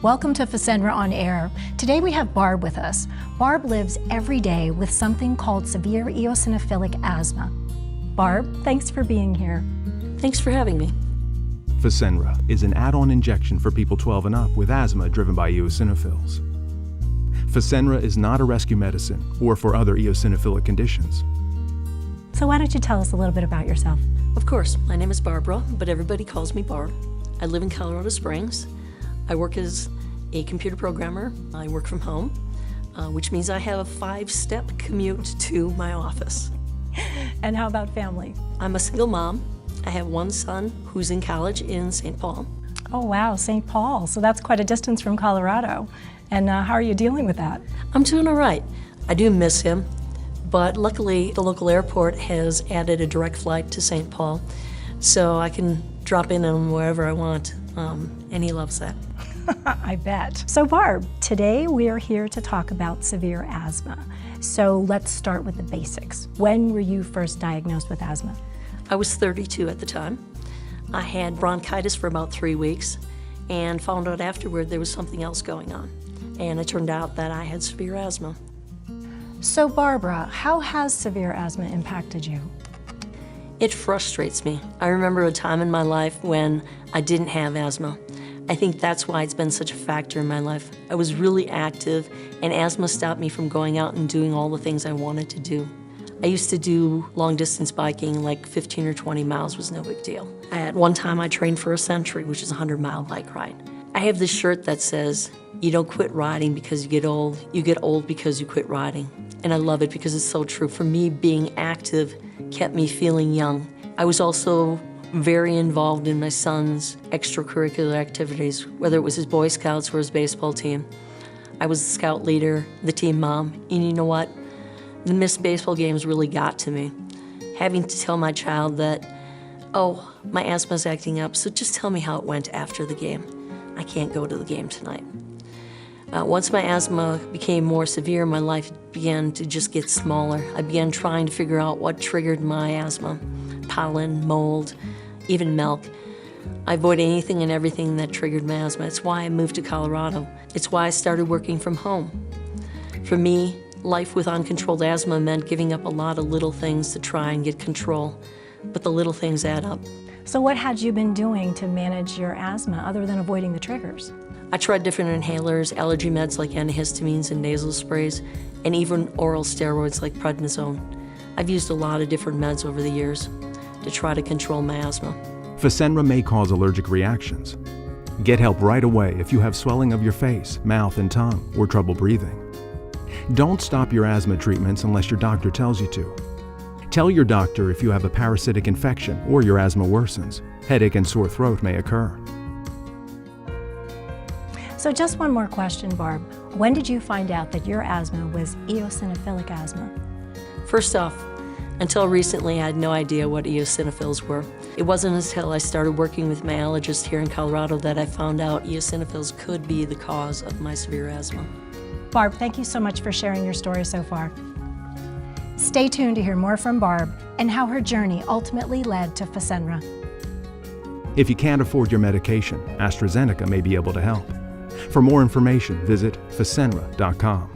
Welcome to Fasenra On Air. Today we have Barb with us. Barb lives every day with something called severe eosinophilic asthma. Barb, thanks for being here. Thanks for having me. Fasenra is an add-on injection for people 12 and up with asthma driven by eosinophils. Fasenra is not a rescue medicine or for other eosinophilic conditions. So why don't you tell us a little bit about yourself? Of course, my name is Barbara, but everybody calls me Barb. I live in Colorado Springs. I work as a computer programmer. I work from home, which means I have a 5-step commute to my office. And how about family? I'm a single mom. I have one son who's in college in St. Paul. Oh wow, St. Paul. So that's quite a distance from Colorado. And how are you dealing with that? I'm doing all right. I do miss him, but luckily the local airport has added a direct flight to St. Paul, so I can drop in on him wherever I want, and he loves that. I bet. So Barb, today we are here to talk about severe asthma. So let's start with the basics. When were you first diagnosed with asthma? I was 32 at the time. I had bronchitis for about 3 weeks and found out afterward there was something else going on. And it turned out that I had severe asthma. So Barbara, how has severe asthma impacted you? It frustrates me. I remember a time in my life when I didn't have asthma. I think that's why it's been such a factor in my life. I was really active, and asthma stopped me from going out and doing all the things I wanted to do. I used to do long-distance biking, like 15 or 20 miles was no big deal. At one time, I trained for a Century, which is a 100-mile bike ride. I have this shirt that says, "You don't quit riding because you get old because you quit riding." And I love it because it's so true. For me, being active kept me feeling young. I was also very involved in my son's extracurricular activities, whether it was his Boy Scouts or his baseball team. I was the scout leader, the team mom, and you know what? The missed baseball games really got to me. Having to tell my child that, oh, my asthma's acting up, so just tell me how it went after the game. I can't go to the game tonight. Once my asthma became more severe, my life began to just get smaller. I began trying to figure out what triggered my asthma. Pollen, mold, even milk. I avoid anything and everything that triggered my asthma. It's why I moved to Colorado. It's why I started working from home. For me, life with uncontrolled asthma meant giving up a lot of little things to try and get control, but the little things add up. So what had you been doing to manage your asthma other than avoiding the triggers? I tried different inhalers, allergy meds like antihistamines and nasal sprays, and even oral steroids like prednisone. I've used a lot of different meds over the years to try to control my asthma. Fasenra may cause allergic reactions. Get help right away if you have swelling of your face, mouth, and tongue, or trouble breathing. Don't stop your asthma treatments unless your doctor tells you to. Tell your doctor if you have a parasitic infection or your asthma worsens. Headache and sore throat may occur. So just one more question, Barb. When did you find out that your asthma was eosinophilic asthma? First off, until recently I had no idea what eosinophils were. It wasn't until I started working with my allergist here in Colorado that I found out eosinophils could be the cause of my severe asthma. Barb, thank you so much for sharing your story so far. Stay tuned to hear more from Barb and how her journey ultimately led to Fasenra. If you can't afford your medication, AstraZeneca may be able to help. For more information, visit fasenra.com.